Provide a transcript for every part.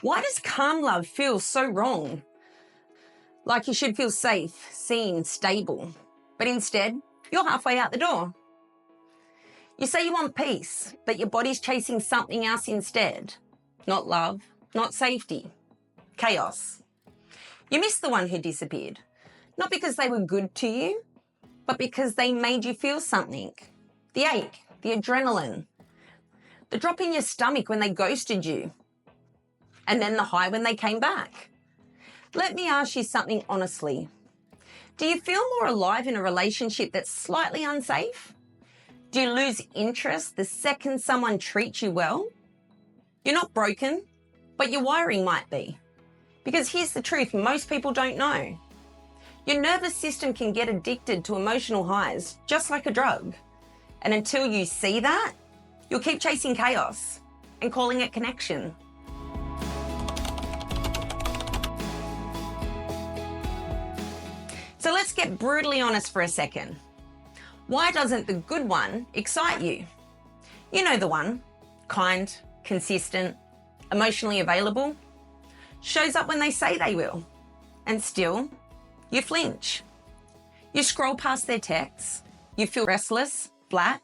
Why does calm love feel so wrong? Like you should feel safe, seen, stable, but instead, you're halfway out the door. You say you want peace, but your body's chasing something else instead. Not love, not safety, chaos. You miss the one who disappeared, not because they were good to you, but because they made you feel something. The ache, the adrenaline, the drop in your stomach when they ghosted you, and then the high when they came back. Let me ask you something honestly. Do you feel more alive in a relationship that's slightly unsafe? Do you lose interest the second someone treats you well? You're not broken, but your wiring might be. Because here's the truth most people don't know. Your nervous system can get addicted to emotional highs, just like a drug. And until you see that, you'll keep chasing chaos and calling it connection. So let's get brutally honest for a second. Why doesn't the good one excite you? You know the one, kind, consistent, emotionally available, shows up when they say they will, and still, you flinch. You scroll past their texts, you feel restless, flat,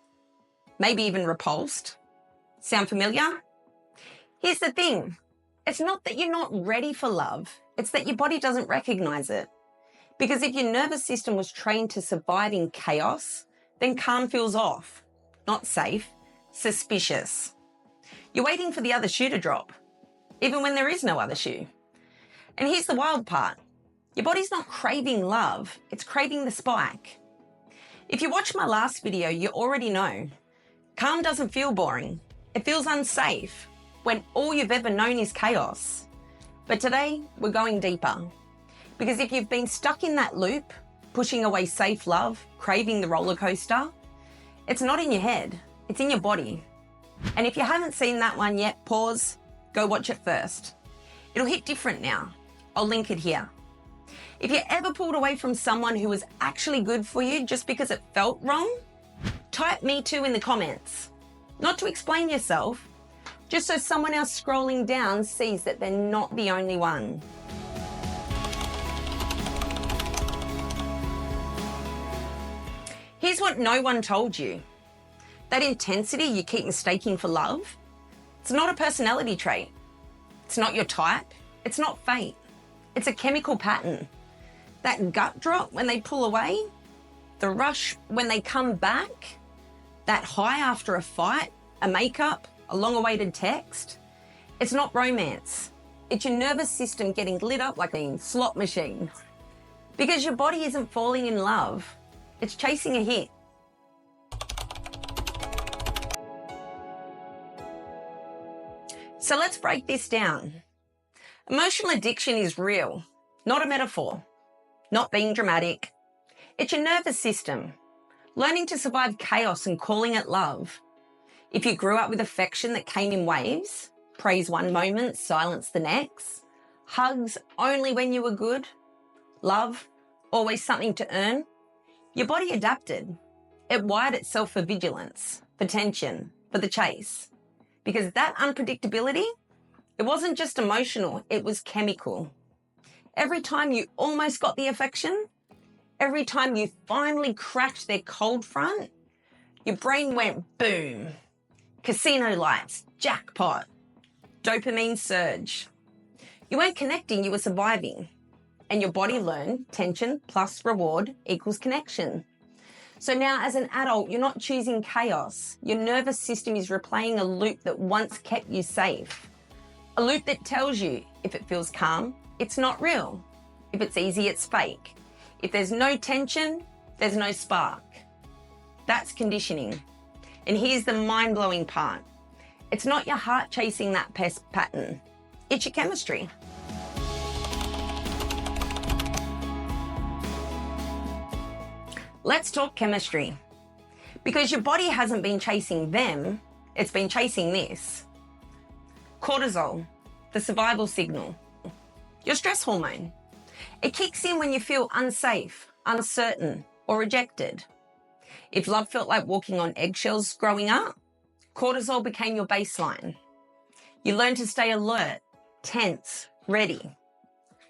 maybe even repulsed. Sound familiar? Here's the thing, it's not that you're not ready for love, it's that your body doesn't recognize it. Because if your nervous system was trained to survive in chaos, then calm feels off, not safe, suspicious. You're waiting for the other shoe to drop, even when there is no other shoe. And here's the wild part. Your body's not craving love, it's craving the spike. If you watched my last video, you already know. Calm doesn't feel boring. It feels unsafe when all you've ever known is chaos. But today, we're going deeper. Because if you've been stuck in that loop, pushing away safe love, craving the roller coaster, it's not in your head, it's in your body. And if you haven't seen that one yet, pause, go watch it first. It'll hit different now. I'll link it here. If you ever pulled away from someone who was actually good for you just because it felt wrong, type me too in the comments. Not to explain yourself, just so someone else scrolling down sees that they're not the only one. Here's what no one told you. That intensity you keep mistaking for love, it's not a personality trait. It's not your type. It's not fate. It's a chemical pattern. That gut drop when they pull away, the rush when they come back, that high after a fight, a makeup, a long-awaited text, it's not romance. It's your nervous system getting lit up like a slot machine. Because your body isn't falling in love. It's chasing a hit. So let's break this down. Emotional addiction is real, not a metaphor, not being dramatic. It's your nervous system, learning to survive chaos and calling it love. If you grew up with affection that came in waves, praise one moment, silence the next, hugs only when you were good, love, always something to earn, your body adapted. It wired itself for vigilance, for tension, for the chase. Because that unpredictability, it wasn't just emotional, it was chemical. Every time you almost got the affection, every time you finally cracked their cold front, your brain went boom. Casino lights, jackpot, dopamine surge. You weren't connecting, you were surviving. And your body learned tension plus reward equals connection. So now as an adult, you're not choosing chaos. Your nervous system is replaying a loop that once kept you safe. A loop that tells you if it feels calm, it's not real. If it's easy, it's fake. If there's no tension, there's no spark. That's conditioning. And here's the mind-blowing part. It's not your heart chasing that pest pattern. It's your chemistry. Let's talk chemistry. Because your body hasn't been chasing them, it's been chasing this. Cortisol, the survival signal. Your stress hormone. It kicks in when you feel unsafe, uncertain, or rejected. If love felt like walking on eggshells growing up, cortisol became your baseline. You learn to stay alert, tense, ready.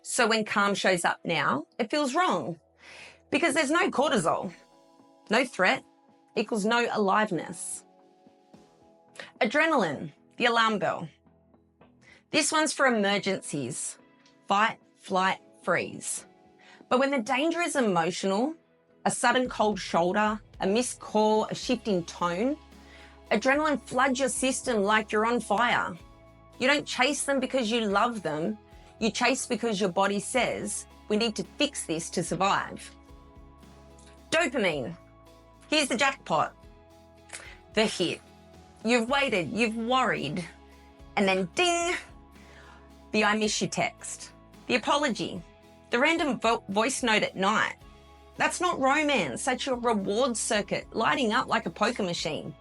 So when calm shows up now, it feels wrong because there's no cortisol. No threat equals no aliveness. Adrenaline, the alarm bell. This one's for emergencies. Fight, flight, freeze. But when the danger is emotional, a sudden cold shoulder, a missed call, a shift in tone, adrenaline floods your system like you're on fire. You don't chase them because you love them. You chase because your body says, we need to fix this to survive. Dopamine. Here's the jackpot. The hit. You've waited, you've worried, and then ding, the I miss you text, the apology, the random voice note at night. That's not romance, that's your reward circuit lighting up like a poker machine.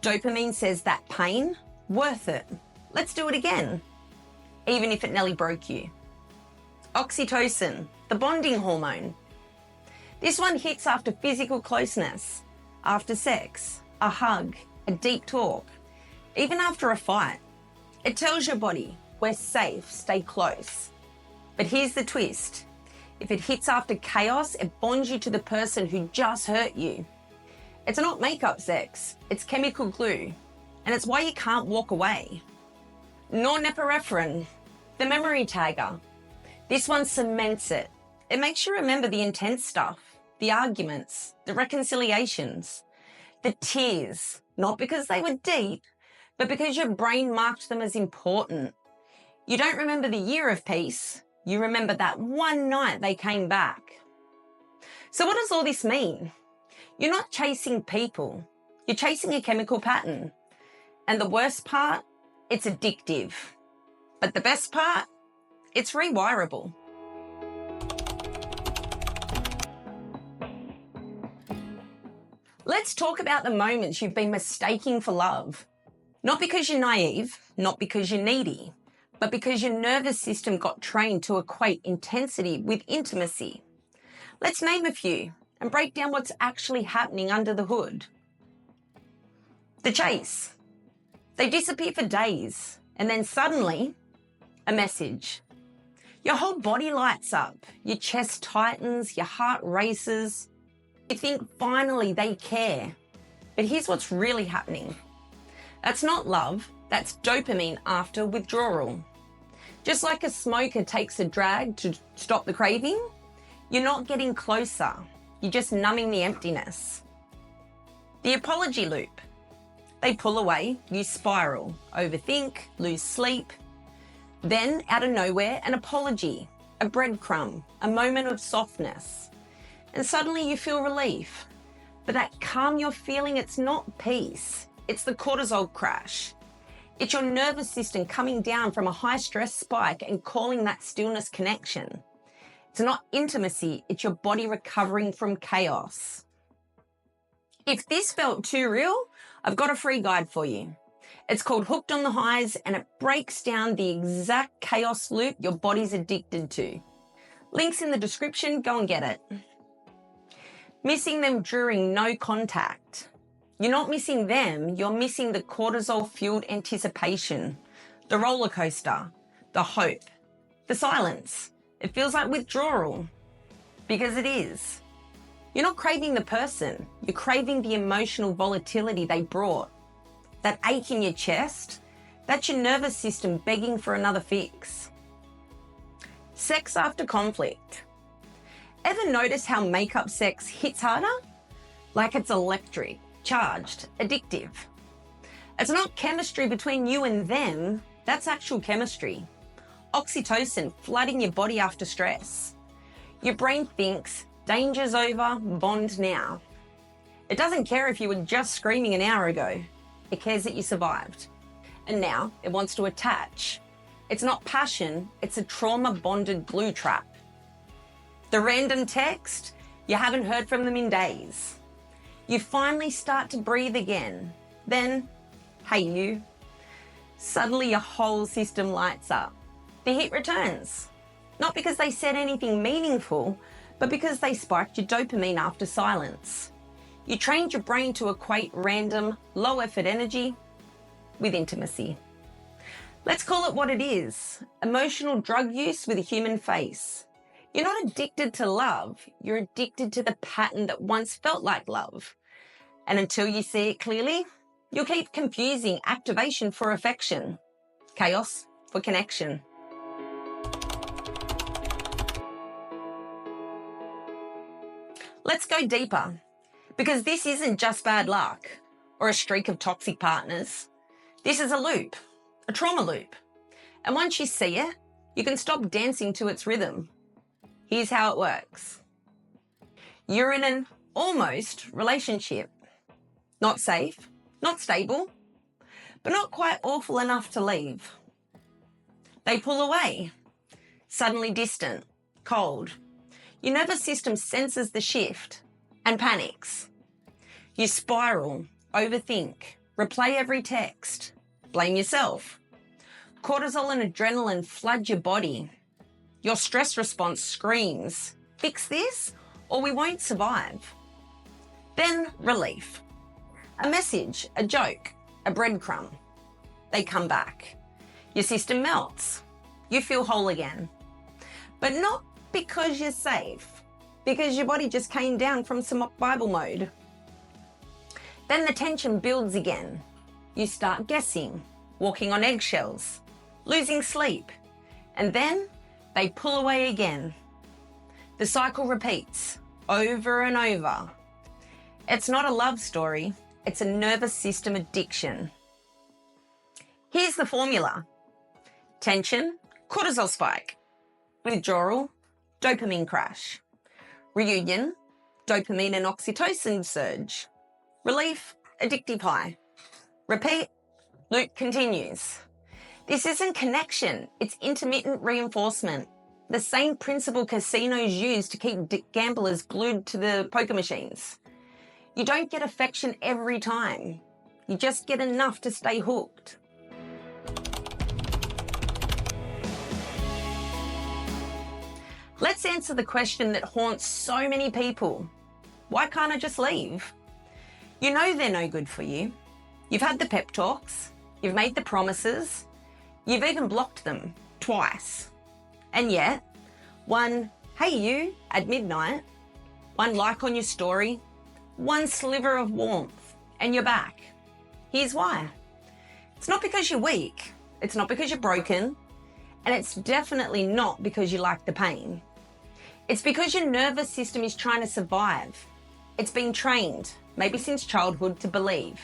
Dopamine says that pain, worth it. Let's do it again, even if it nearly broke you. Oxytocin, the bonding hormone. This one hits after physical closeness, after sex, a hug, a deep talk, even after a fight. It tells your body, we're safe, stay close. But here's the twist. If it hits after chaos, it bonds you to the person who just hurt you. It's not makeup sex, it's chemical glue. And it's why you can't walk away. Norepinephrine, the memory tagger. This one cements it. It makes you remember the intense stuff, the arguments, the reconciliations, the tears, not because they were deep, but because your brain marked them as important. You don't remember the year of peace, you remember that one night they came back. So what does all this mean? You're not chasing people, you're chasing a chemical pattern. And the worst part, it's addictive. But the best part, it's rewirable. Let's talk about the moments you've been mistaking for love. Not because you're naive, not because you're needy, but because your nervous system got trained to equate intensity with intimacy. Let's name a few and break down what's actually happening under the hood. The chase. They disappear for days, and then suddenly, a message. Your whole body lights up, your chest tightens, your heart races. You think finally they care. But here's what's really happening. That's not love, that's dopamine after withdrawal. Just like a smoker takes a drag to stop the craving, you're not getting closer, you're just numbing the emptiness. The apology loop. They pull away, you spiral, overthink, lose sleep. Then, out of nowhere, an apology, a breadcrumb, a moment of softness. And suddenly you feel relief. But that calm you're feeling, it's not peace. It's the cortisol crash. It's your nervous system coming down from a high stress spike and calling that stillness connection. It's not intimacy, it's your body recovering from chaos. If this felt too real, I've got a free guide for you. It's called Hooked on the Highs, and it breaks down the exact chaos loop your body's addicted to. Links in the description, go and get it. Missing them during no contact. You're not missing them, you're missing the cortisol-fueled anticipation, the roller coaster, the hope, the silence. It feels like withdrawal, because it is. You're not craving the person, you're craving the emotional volatility they brought. That ache in your chest, that's your nervous system begging for another fix. Sex after conflict. Ever notice how makeup sex hits harder? Like it's electric, charged, addictive. It's not chemistry between you and them, that's actual chemistry. Oxytocin flooding your body after stress. Your brain thinks, danger's over, bond now. It doesn't care if you were just screaming an hour ago. It cares that you survived. And now it wants to attach. It's not passion, it's a trauma-bonded glue trap. The random text, you haven't heard from them in days. You finally start to breathe again. Then, hey you. Suddenly your whole system lights up. The hit returns. Not because they said anything meaningful, but because they spiked your dopamine after silence. You trained your brain to equate random, low-effort energy with intimacy. Let's call it what it is: emotional drug use with a human face. You're not addicted to love, you're addicted to the pattern that once felt like love. And until you see it clearly, you'll keep confusing activation for affection, chaos for connection. Let's go deeper, because this isn't just bad luck or a streak of toxic partners. This is a loop, a trauma loop. And once you see it, you can stop dancing to its rhythm. Here's how it works. You're in an almost relationship. Not safe, not stable, but not quite awful enough to leave. They pull away, suddenly distant, cold. Your nervous system senses the shift and panics. You spiral, overthink, replay every text, blame yourself. Cortisol and adrenaline flood your body. Your stress response screams, fix this or we won't survive. Then relief. A message, a joke, a breadcrumb. They come back. Your system melts. You feel whole again. But not because you're safe, because your body just came down from survival mode. Then the tension builds again. You start guessing, walking on eggshells, losing sleep, and then they pull away again. The cycle repeats over and over. It's not a love story, it's a nervous system addiction. Here's the formula. Tension, cortisol spike. Withdrawal, dopamine crash. Reunion, dopamine and oxytocin surge. Relief, addictive high. Repeat, loop continues. This isn't connection, it's intermittent reinforcement. The same principle casinos use to keep gamblers glued to the poker machines. You don't get affection every time. You just get enough to stay hooked. Let's answer the question that haunts so many people. Why can't I just leave? You know they're no good for you. You've had the pep talks. You've made the promises. You've even blocked them twice. And yet, one "hey you" at midnight, one like on your story, one sliver of warmth, and you're back. Here's why. It's not because you're weak. It's not because you're broken. And it's definitely not because you like the pain. It's because your nervous system is trying to survive. It's been trained, maybe since childhood, to believe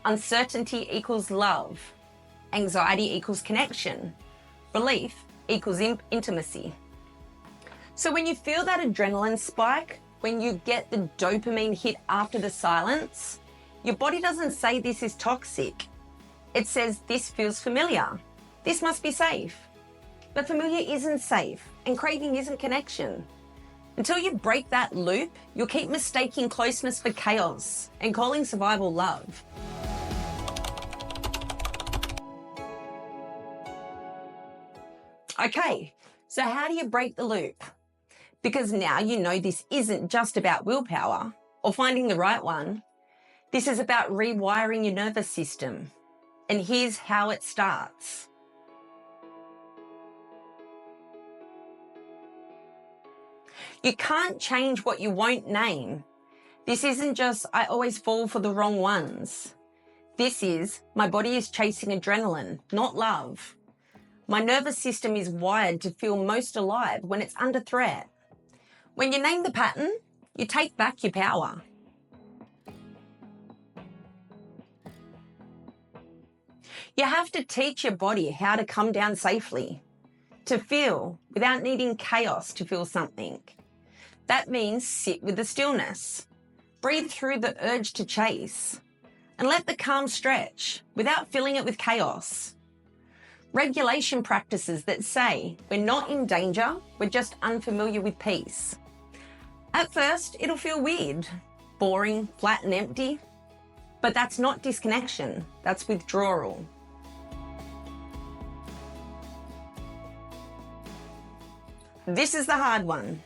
uncertainty equals love, anxiety equals connection, relief equals intimacy. So when you feel that adrenaline spike, when you get the dopamine hit after the silence, your body doesn't say this is toxic. It says this feels familiar. This must be safe. But familiar isn't safe, and craving isn't connection. Until you break that loop, you'll keep mistaking closeness for chaos and calling survival love. Okay, so how do you break the loop? Because now you know this isn't just about willpower or finding the right one. This is about rewiring your nervous system. And here's how it starts. You can't change what you won't name. This isn't just, I always fall for the wrong ones. This is, my body is chasing adrenaline, not love. My nervous system is wired to feel most alive when it's under threat. When you name the pattern, you take back your power. You have to teach your body how to come down safely, to feel without needing chaos to feel something. That means sit with the stillness, breathe through the urge to chase, and let the calm stretch without filling it with chaos. Regulation practices that say we're not in danger, we're just unfamiliar with peace. At first, it'll feel weird, boring, flat and empty, but that's not disconnection, that's withdrawal. This is the hard one.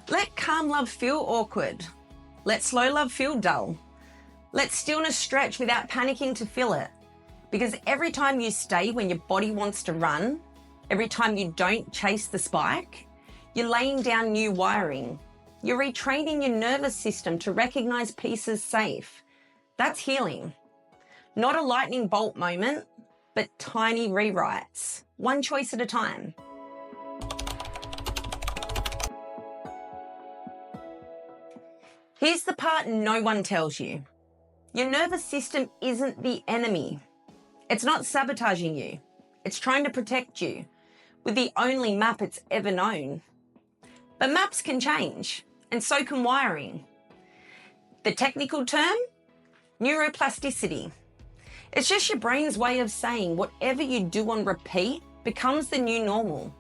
Let calm love feel awkward. Let slow love feel dull. Let stillness stretch without panicking to fill it. Because every time you stay when your body wants to run, every time you don't chase the spike, you're laying down new wiring. You're retraining your nervous system to recognize peace as safe. That's healing. Not a lightning bolt moment, but tiny rewrites, one choice at a time. Here's the part no one tells you. Your nervous system isn't the enemy. It's not sabotaging you. It's trying to protect you with the only map it's ever known. But maps can change, and so can wiring. The technical term? Neuroplasticity. It's just your brain's way of saying whatever you do on repeat becomes the new normal.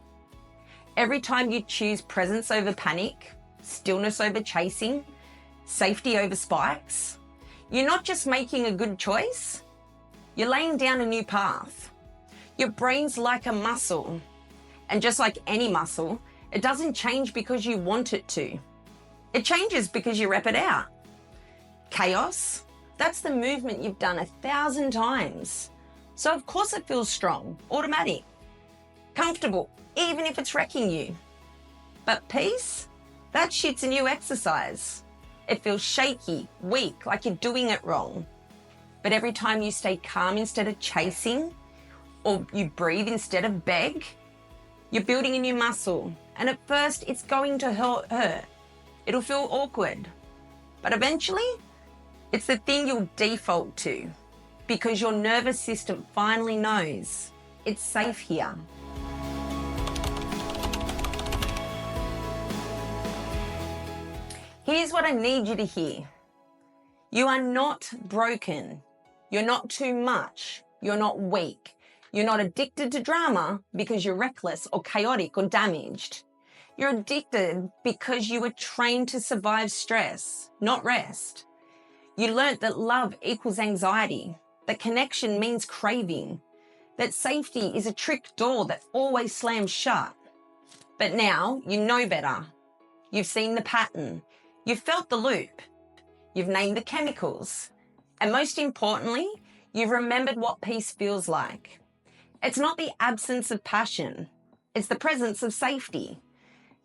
Every time you choose presence over panic, stillness over chasing, safety over spikes, you're not just making a good choice, you're laying down a new path. Your brain's like a muscle, and just like any muscle, it doesn't change because you want it to. It changes because you rep it out. Chaos, that's the movement you've done 1,000 times. So of course it feels strong, automatic, comfortable, even if it's wrecking you. But peace, that shit's a new exercise. It feels shaky, weak, like you're doing it wrong. But every time you stay calm instead of chasing, or you breathe instead of beg, you're building a new muscle. And at first it's going to hurt. It'll feel awkward. But eventually, it's the thing you'll default to because your nervous system finally knows it's safe here. Here's what I need you to hear. You are not broken. You're not too much. You're not weak. You're not addicted to drama because you're reckless or chaotic or damaged. You're addicted because you were trained to survive stress, not rest. You learnt that love equals anxiety, that connection means craving, that safety is a trick door that always slams shut. But now you know better. You've seen the pattern. You've felt the loop. You've named the chemicals. And most importantly, you've remembered what peace feels like. It's not the absence of passion. It's the presence of safety.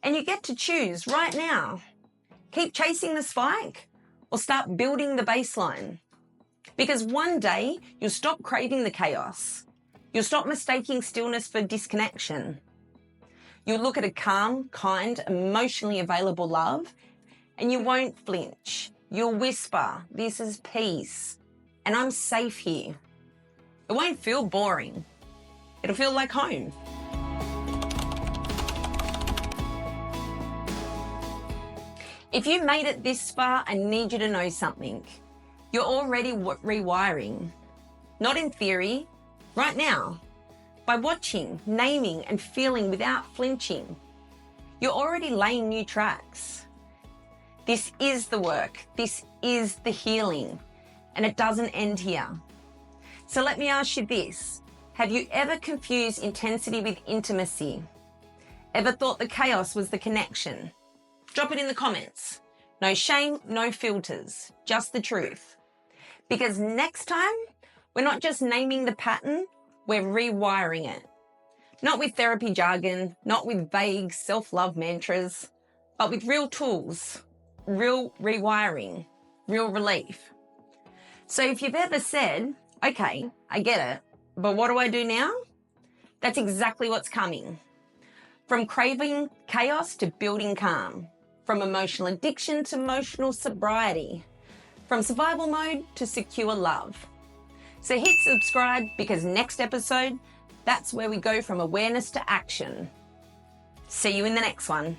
And you get to choose right now. Keep chasing the spike or start building the baseline. Because one day you'll stop craving the chaos. You'll stop mistaking stillness for disconnection. You'll look at a calm, kind, emotionally available love and you won't flinch. You'll whisper, "This is peace and I'm safe here." It won't feel boring. It'll feel like home. If you made it this far, I need you to know something. You're already rewiring. Not in theory, right now. By watching, naming, and feeling without flinching. You're already laying new tracks. This is the work. This is the healing. And it doesn't end here. So let me ask you this. Have you ever confused intensity with intimacy? Ever thought the chaos was the connection? Drop it in the comments. No shame, no filters, just the truth. Because next time, we're not just naming the pattern, we're rewiring it. Not with therapy jargon, not with vague self-love mantras, but with real tools, real rewiring, real relief. So if you've ever said, okay, I get it, but what do I do now? That's exactly what's coming. From craving chaos to building calm. From emotional addiction to emotional sobriety. From survival mode to secure love. So hit subscribe because next episode, that's where we go from awareness to action. See you in the next one.